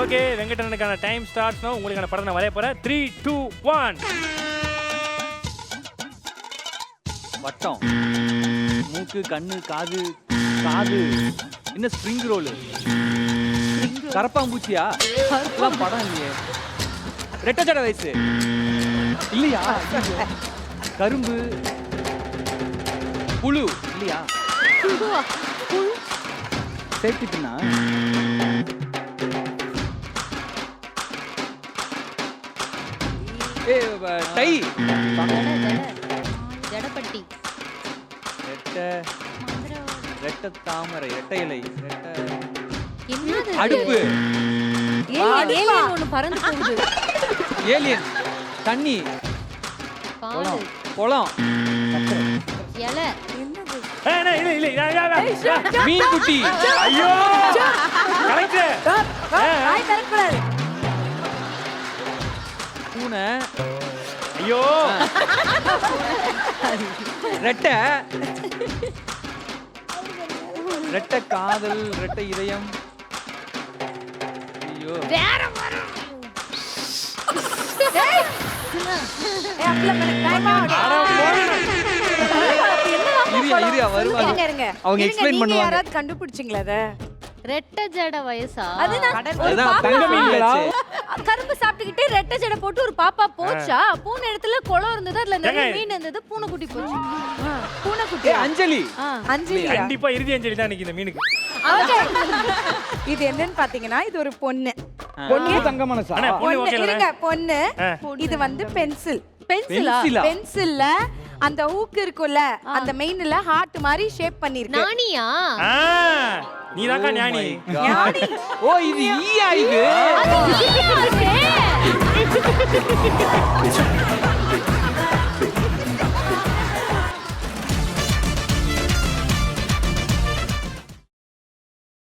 Okay, வெங்கடனுக்கான time starts now. உங்களுக்கான படம் நான் வரைய போறேன். 3 2 1. வட்டம், மூக்கு, கண்ணு, காது, காது. என்ன ஸ்ப்ரிங் ரோல்? கரப்பாம்பூச்சியா? அதெல்லாம் படம் இல்லையே. ரெட்டை ஜடை வயசு இல்லையா? கரும்பு, புழு இல்லையா? சேஃப்டி பின்னா? டை, ஜடப்பட்டி, ரெட்டை தாமரை, ரெட்டை இலை, என்னது அடுப்பு, ஏலியன் ஒண்ணு பறந்து போகுது. ஏலியன், தண்ணி, பால், குளம், இலை, மீன் குட்டி, ஐயோ கரெக்ட். பூனை, ஐயோ ரெட்டை, ரெட்டை காதல், ரெட்டை இதயம். ஐயோ வேற வரும். இரியா வருவாங்க. அவங்க எக்ஸ்பிளைன் பண்ணுவாங்க. யாராவது கண்டுபிடிச்சீங்களா அத? ரெட்டை ஜட வயசா? அதுதான் அதுதான் தங்க மீன் வச்சு. கரும்பு சாப்பிட்டுக்கிட்டே ரெட்டை ஜடை போட்டு ஒரு பாப்பா போச்சா? பூனை இடத்துல குளம் இருந்தது, அதுல நிறைய மீன் இருந்தது, பூனைக்குட்டி போச்சு. பூனைக்குட்டி அஞ்சலி, அஞ்சலி. கண்டிப்பா இறுதி அஞ்சலி தான் இன்னைக்கு இந்த மீனுக்கு. இது என்னன்னு பாத்தீங்கன்னா, இது ஒரு பொண்ணு. பொண்ணு தங்க மனசா? அண்ணா, பொண்ணு பொண்ணு ஓகேல? இருங்க, பொண்ணு. இது வந்து பென்சில். பென்சிலா? பென்சிலா? பென்சில்ல அந்த ஹூக் இருக்குல்ல, அந்த மெயின்ல ஹார்ட் மாதிரி ஷேப் பண்ணிருக்கு. நானியா? நீதாக்கா ஞானி. ஞானி. ஓ இது ஈயா இது? அது ஈயா இருக்கு.